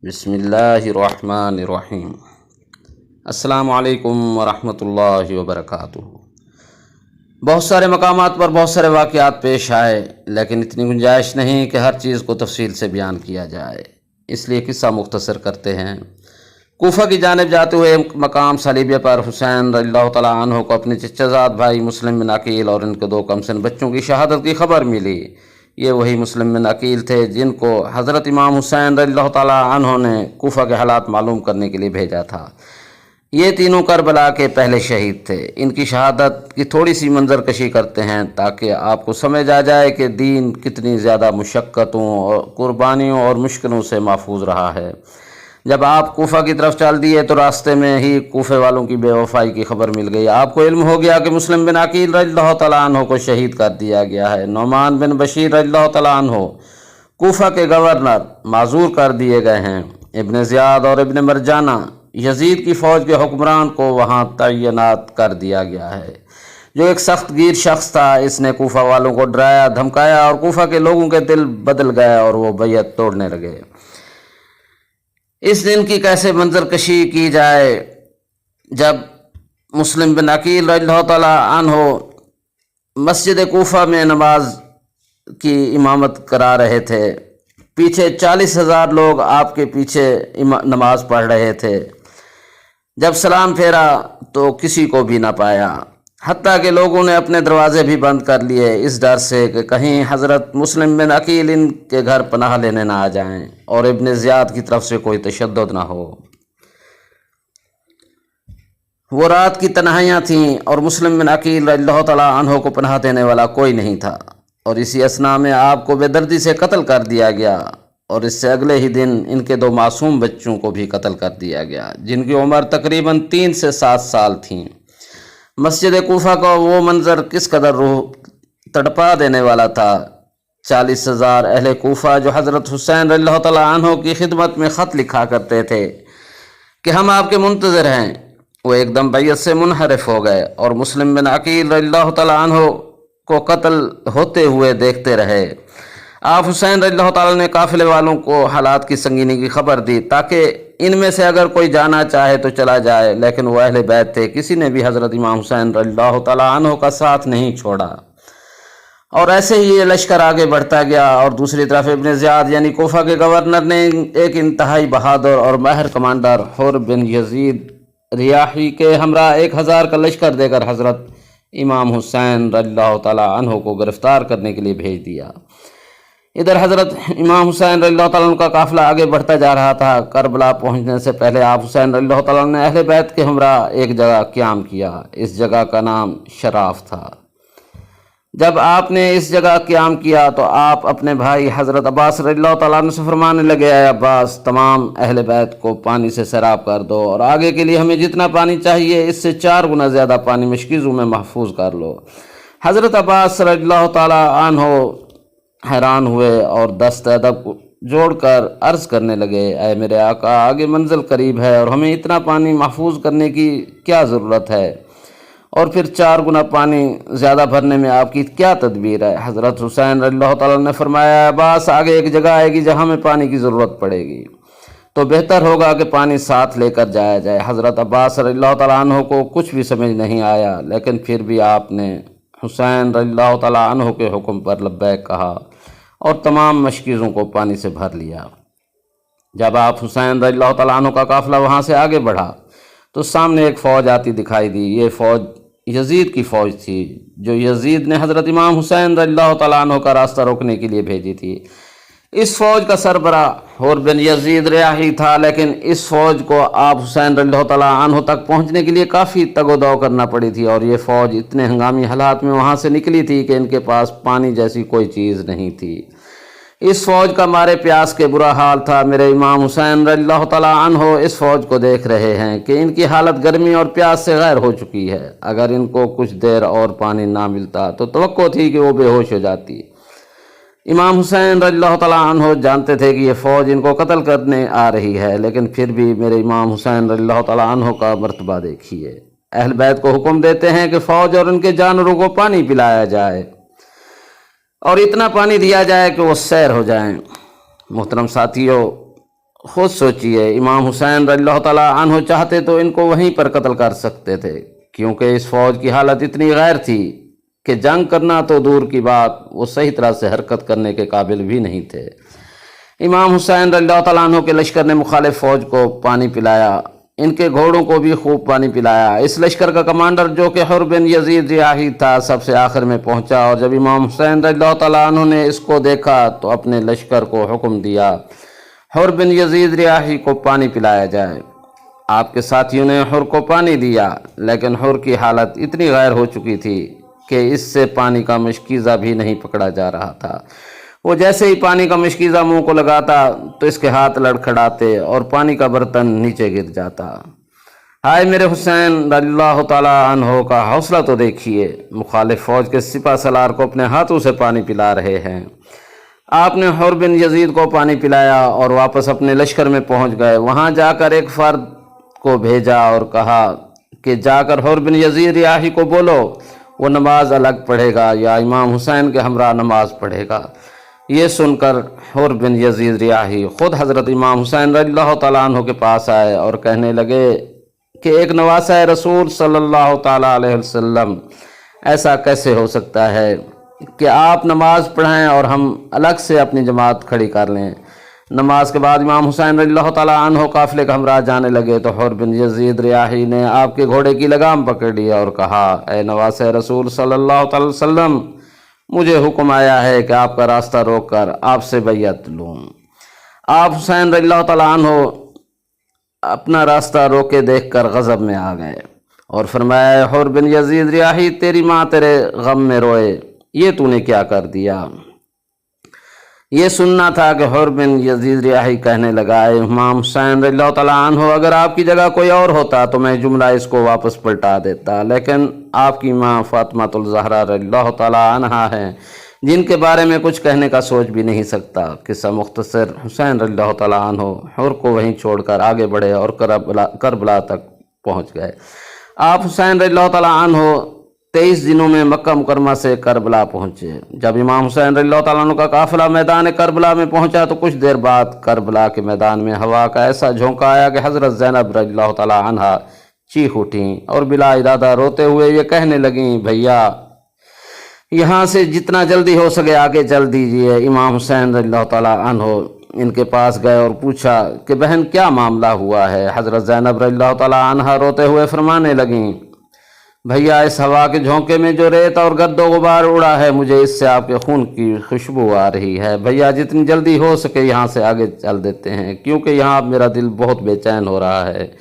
بسم اللہ الرحمن الرحیم۔ السلام علیکم ورحمۃ اللہ وبرکاتہ۔ بہت سارے مقامات پر بہت سارے واقعات پیش آئے، لیکن اتنی گنجائش نہیں کہ ہر چیز کو تفصیل سے بیان کیا جائے، اس لیے قصہ مختصر کرتے ہیں۔ کوفہ کی جانب جاتے ہوئے مقام صلیبیہ پر حسین رضی اللہ تعالیٰ عنہ کو اپنے چچا زاد بھائی مسلم بن عقیل اور ان کے 2 کمسن بچوں کی شہادت کی خبر ملی۔ یہ وہی مسلم بن عقیل تھے جن کو حضرت امام حسین رضی اللہ تعالیٰ عنہ نے کوفہ کے حالات معلوم کرنے کے لیے بھیجا تھا۔ یہ تینوں کربلا کے پہلے شہید تھے۔ ان کی شہادت کی تھوڑی سی منظر کشی کرتے ہیں تاکہ آپ کو سمجھ آ جائے کہ دین کتنی زیادہ مشقتوں اور قربانیوں اور مشکلوں سے محفوظ رہا ہے۔ جب آپ کوفہ کی طرف چل دیے تو راستے میں ہی کوفے والوں کی بے وفائی کی خبر مل گئی۔ آپ کو علم ہو گیا کہ مسلم بن عقیل رضی اللہ تعالیٰ عنہ کو شہید کر دیا گیا ہے۔ نعمان بن بشیر رضی اللہ تعالیٰ عنہ کوفہ کے گورنر معزول کر دیے گئے ہیں۔ ابن زیاد اور ابن مرجانہ یزید کی فوج کے حکمران کو وہاں تعینات کر دیا گیا ہے، جو ایک سخت گیر شخص تھا۔ اس نے کوفہ والوں کو ڈرایا دھمکایا اور کوفہ کے لوگوں کے دل بدل گئے اور وہ بیعت توڑنے لگے۔ اس دن کی کیسے منظر کشی کی جائے جب مسلم بن عقیل رضی اللہ تعالیٰ عنہ مسجد کوفہ میں نماز کی امامت کرا رہے تھے۔ پیچھے 40,000 لوگ آپ کے پیچھے نماز پڑھ رہے تھے۔ جب سلام پھیرا تو کسی کو بھی نہ پایا، حتیٰ کہ لوگوں نے اپنے دروازے بھی بند کر لیے اس ڈر سے کہ کہیں حضرت مسلم بن عقیل ان کے گھر پناہ لینے نہ آ جائیں اور ابن زیاد کی طرف سے کوئی تشدد نہ ہو۔ وہ رات کی تنہائیاں تھیں اور مسلم بن عقیل رضی اللہ تعالیٰ عنہ کو پناہ دینے والا کوئی نہیں تھا، اور اسی اثناء میں آپ کو بے دردی سے قتل کر دیا گیا، اور اس سے اگلے ہی دن ان کے 2 معصوم بچوں کو بھی قتل کر دیا گیا جن کی عمر تقریباً 3 سے 7 سال تھیں۔ مسجد کوفہ کا وہ منظر کس قدر روح تڑپا دینے والا تھا۔ 40,000 اہل کوفہ جو حضرت حسین رضی اللہ تعالیٰ عنہ کی خدمت میں خط لکھا کرتے تھے کہ ہم آپ کے منتظر ہیں، وہ ایک دم بیعت سے منحرف ہو گئے اور مسلم بن عقیل رضی اللہ تعالیٰ عنہ کو قتل ہوتے ہوئے دیکھتے رہے۔ آپ حسین رضی اللہ تعالیٰ نے قافلے والوں کو حالات کی سنگینی کی خبر دی تاکہ ان میں سے اگر کوئی جانا چاہے تو چلا جائے، لیکن وہ اہل بیت تھے، کسی نے بھی حضرت امام حسین رضی اللہ تعالیٰ عنہ کا ساتھ نہیں چھوڑا، اور ایسے ہی یہ لشکر آگے بڑھتا گیا۔ اور دوسری طرف ابن زیاد یعنی کوفہ کے گورنر نے ایک انتہائی بہادر اور ماہر کمانڈر حر بن یزید ریاحی کے ہمراہ 1,000 کا لشکر دے کر حضرت امام حسین رضی اللہ تعالیٰ عنہ کو گرفتار کرنے کے لیے بھیج دیا۔ ادھر حضرت امام حسین رضی اللہ تعالیٰ عنہ کا قافلہ آگے بڑھتا جا رہا تھا۔ کربلا پہنچنے سے پہلے آپ حسین رضی اللہ تعالیٰ عنہ نے اہل بیت کے ہمراہ ایک جگہ قیام کیا۔ اس جگہ کا نام شراف تھا۔ جب آپ نے اس جگہ قیام کیا تو آپ اپنے بھائی حضرت عباس رضی اللہ تعالیٰ عنہ سے فرمانے لگے، اے عباس، تمام اہل بیت کو پانی سے سیراب کر دو اور آگے کے لیے ہمیں جتنا پانی چاہیے اس سے 4 گنا زیادہ پانی مشکیزوں میں محفوظ کر لو۔ حضرت عباس رضی اللہ تعالیٰ عنہ حیران ہوئے اور دست ادب جوڑ کر عرض کرنے لگے، اے میرے آقا، آگے منزل قریب ہے اور ہمیں اتنا پانی محفوظ کرنے کی کیا ضرورت ہے، اور پھر 4 گنا پانی زیادہ بھرنے میں آپ کی کیا تدبیر ہے؟ حضرت حسین رضی اللہ تعالیٰ نے فرمایا، عباس، آگے ایک جگہ آئے گی جہاں میں پانی کی ضرورت پڑے گی، تو بہتر ہوگا کہ پانی ساتھ لے کر جایا جائے۔ حضرت عباس رضی اللہ تعالیٰ عنہ کو کچھ بھی سمجھ نہیں آیا، لیکن پھر بھی آپ نے حسین رضی اللہ تعالیٰ عنہ کے حکم پر لبیک کہا اور تمام مشکیزوں کو پانی سے بھر لیا۔ جب آپ حسین رضی اللہ تعالیٰ عنہ کا قافلہ وہاں سے آگے بڑھا تو سامنے ایک فوج آتی دکھائی دی۔ یہ فوج یزید کی فوج تھی جو یزید نے حضرت امام حسین رضی اللہ تعالیٰ عنہ کا راستہ روکنے کے لیے بھیجی تھی۔ اس فوج کا سربراہ حر بن یزید ریاحی تھا، لیکن اس فوج کو آپ حسین رضی اللہ تعالیٰ عنہ تک پہنچنے کے لیے کافی تگ و دو کرنا پڑی تھی، اور یہ فوج اتنے ہنگامی حالات میں وہاں سے نکلی تھی کہ ان کے پاس پانی جیسی کوئی چیز نہیں تھی۔ اس فوج کا مارے پیاس کے برا حال تھا۔ میرے امام حسین رضی اللہ تعالیٰ عنہ اس فوج کو دیکھ رہے ہیں کہ ان کی حالت گرمی اور پیاس سے غیر ہو چکی ہے۔ اگر ان کو کچھ دیر اور پانی نہ ملتا تو توقع تھی کہ وہ بے ہوش ہو جاتی۔ امام حسین رضی اللہ تعالیٰ عنہ جانتے تھے کہ یہ فوج ان کو قتل کرنے آ رہی ہے، لیکن پھر بھی میرے امام حسین رضی اللہ تعالیٰ عنہ کا مرتبہ دیکھیے۔ اہل بیت کو حکم دیتے ہیں کہ فوج اور ان کے جانوروں کو پانی پلایا جائے اور اتنا پانی دیا جائے کہ وہ سیر ہو جائیں۔ محترم ساتھیو، खुद सोचिए, इमाम हुसैन रज़ियल्लाहु ताला अन्हु चाहते तो इनको वहीं पर कत्ल कर सकते थे, क्योंकि इस फौज की हालत इतनी गैर थी कि जंग करना तो दूर की बात, वो सही तरह से हरकत करने के काबिल भी नहीं थे। इमाम हुसैन रज़ियल्लाहु ताला अन्हु के लश्कर ने मुखालिफ फ़ौज को पानी पिलाया, इनके घोड़ों को भी खूब पानी पिलाया। इस लश्कर का कमांडर जो कि हुर बिन यजीद रियाही था, सबसे आखिर में पहुंचा, और जब इमाम हुसैन रज़ियल्लाहु ताला अन्हु ने इसको देखा तो अपने लश्कर को हुक्म दिया हुर बिन यजीद रियाही को पानी पिलाया जाए। आपके साथियों ने हुर को पानी दिया, लेकिन हुर की हालत इतनी गैर हो चुकी थी कि इससे पानी का मशकीज़ा भी नहीं पकड़ा जा रहा था। वो जैसे ही पानी का मशकीज़ा मुंह को लगाता तो इसके हाथ लड़खड़ाते और पानी का बर्तन नीचे गिर जाता। हाय मेरे हुसैन रज़ियल्लाहु ताला अन्हु का हौसला तो देखिए, मुखालिफ फ़ौज के सिपा सलार को अपने हाथों से पानी पिला रहे हैं। आपने हुर बिन यजीद को पानी पिलाया और वापस अपने लश्कर में पहुंच गए। वहां जाकर एक फ़र्द को भेजा और कहा कि जाकर हुर बिन यजीद रियाही को बोलो वो नमाज अलग पढ़ेगा या इमाम हुसैन के हमरा नमाज पढ़ेगा। ये सुनकर हुर बिन यजीद रियाही खुद हज़रत इमाम हुसैन रज़ियल्लाहु ताला अन्हु के पास आए और कहने लगे कि एक नवासा रसूल सल्लल्लाहु ताला अलैहि वसल्लम, ऐसा कैसे हो सकता है कि आप नमाज पढ़ाएं और हम अलग से अपनी जमात खड़ी कर लें। नमाज के बाद इमाम हुसैन रज़ियल्लाहु ताला अन्हु काफ़िले का हमरा जाने लगे तो हुर बिन यजीद रियाही ने आपके घोड़े की लगाम पकड़ ली और कहा, ए नवासे रसूल सल्लल्लाहु अलैहि वसल्लम, मुझे हुक्म आया है कि आपका रास्ता रोक कर आपसे बैयत लूँ। आप हुसैन रज़ियल्लाहु ताला अन्हु अपना रास्ता रोके देखकर गज़ब में आ गए और फरमाया, हुर बिन यजीद रियाही, तेरी माँ तेरे गम में रोए, ये तूने क्या कर दिया। ये सुनना था कि हुर बिन यजीद रियाही कहने लगा, इमाम हुसैन रज़ियल्लाहु ताला अन्हु, अगर आपकी जगह कोई और होता तो मैं जुमला इसको वापस पलटा देता, लेकिन आपकी माँ फातिमातुल ज़हरा रज़ियल्लाहु ताला अन्हा हैं, जिनके बारे में कुछ कहने का सोच भी नहीं सकता। किस्सा मुख्तसर, हुसैन रज़ियल्लाहु ताला अन्हु हुर को वहीं छोड़कर आगे बढ़े और करबला तक पहुँच गए। आप हुसैन रज़ियल्लाहु ताला अन्हु 23 दिनों में मक्का मुकरमा से करबला पहुँचे। जब इमाम हुसैन रज़ियल्लाहु ताला अन्हु का काफ़िला मैदान करबला में पहुँचा तो कुछ देर बाद करबला के मैदान में हवा का ऐसा झोंका आया कि हज़रत ज़ैनब रज़ियल्लाहु ताला अन्हा चीख उठीं और बिला इरादा रोते हुए ये कहने लगीं, भैया यहाँ से जितना जल्दी हो सके आगे चल दीजिए। इमाम हुसैन रज़ियल्लाहु ताला अन्हु इनके पास गए और पूछा कि बहन क्या मामला हुआ है। हज़रत ज़ैनब रज़ियल्लाहु ताला अन्हा रोते हुए फरमाने लगीं, भैया इस हवा के झोंके में जो रेत और गद्दो गुबार उड़ा है, मुझे इससे आपके खून की खुशबू आ रही है। भैया जितनी जल्दी हो सके यहाँ से आगे चल देते हैं, क्योंकि यहाँ मेरा दिल बहुत बेचैन हो रहा है।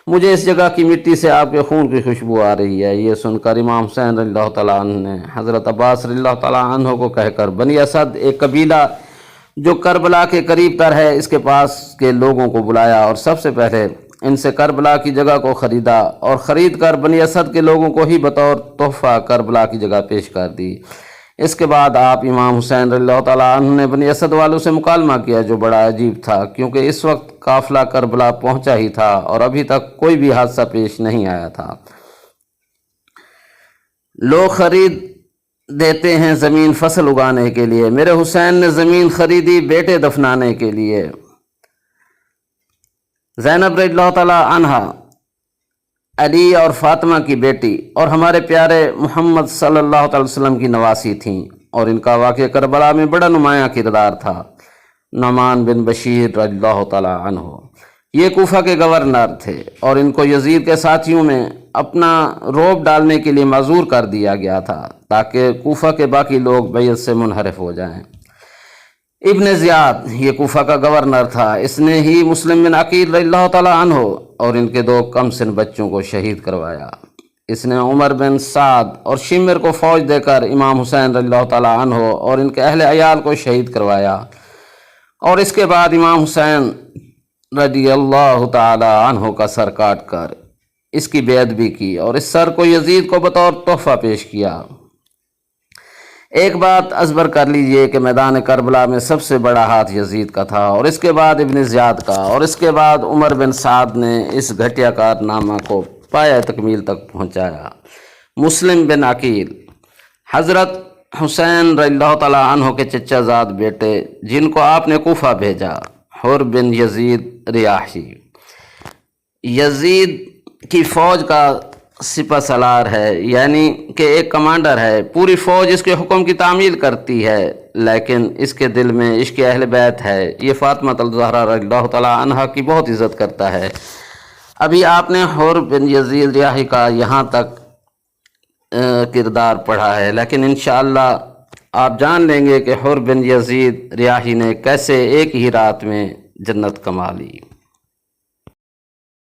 मुझे इस जगह की मिट्टी से आपके खून की खुशबू आ रही है। ये सुनकर इमाम हुसैन रज़ियल्लाहु ताला अन्हु ने हज़रत अब्बास रज़ियल्लाहु ताला अन्हु को कहकर बनी असद, एक कबीला जो करबला के करीब तर है, इसके पास के लोगों को बुलाया और सबसे पहले इनसे करबला की जगह को ख़रीदा और ख़रीद कर बनी असद के लोगों को ही बतौर तोहफ़ा करबला की जगह पेश कर दी। इसके बाद आप इमाम हुसैन रज़ियल्लाहु ताला अन्हु ने बनी असद वालों से मुकालमा किया, जो बड़ा अजीब था, क्योंकि इस वक्त काफ़िला करबला पहुंचा ही था और अभी तक कोई भी हादसा पेश नहीं आया था। लोग खरीद देते हैं ज़मीन फसल उगाने के लिए, मेरे हुसैन ने ज़मीन खरीदी बेटे दफनाने के लिए। ज़ैनब रज़ियल्लाहु ताला अन्हा अली और फातिमा की बेटी और हमारे प्यारे मोहम्मद सल्लल्लाहु अलैहि वसल्लम की नवासी थीं और इनका वाक़या करबला में बड़ा नुमायाँ किरदार था। नमान बिन बशीर रज़ियल्लाहु ताला अन्हु ये कूफा के गवर्नर थे और इनको यजीद के साथियों में अपना रोब डालने के लिए माजूर कर दिया गया था ताकि कूफा के बाकी लोग बैत से मुनहरिफ हो जाएं। इब्न ज़ियाद ये कूफा का गवर्नर था, इसने ही मुस्लिम बिन अकील रज़ियल्लाहु ताला अन्हु और इनके 2 कम सिन बच्चों को शहीद करवाया। इसने उमर बिन साद और शिमर को फ़ौज देकर इमाम हुसैन रज़ियल्लाहु ताला अन्हु और इनके अहले अयाल को शहीद करवाया और इसके बाद इमाम हुसैन रज़ियल्लाहु ताला अन्हु का सर काट कर इसकी बेअदबी की और इस सर को यजीद को बतौर तोहफ़ा पेश किया। एक बात अज़बर कर लीजिए कि मैदान करबला में सबसे बड़ा हाथ यजीद का था और इसके बाद इब्न ज़ियाद का और इसके बाद उमर बिन साद ने इस घटिया कारनामा को पाया तकमील तक पहुँचाया। मुस्लिम बिन अकील हज़रत हुसैन रज़ियल्लाहु ताला अन्हु के चचाजाद बेटे, जिनको आपने कूफा भेजा, हुर बिन यजीद रियाही यजीद की फ़ौज का सिपह सलार है, यानी कि एक कमांडर है। पूरी फ़ौज इसके हुक्म की तामील करती है, लेकिन इसके दिल में इश्क अहल बैत है। ये फ़ातिमा ज़हरा रज़ियल्लाहु तआला अन्हा की बहुत इज़्ज़त करता है। अभी आपने हुर बिन यजीद रियाही का यहाँ तक किरदार पढ़ा है, लेकिन इंशाअल्लाह आप जान लेंगे कि हुर बिन यजीद रियाही ने कैसे एक ही रात में जन्नत कमा ली।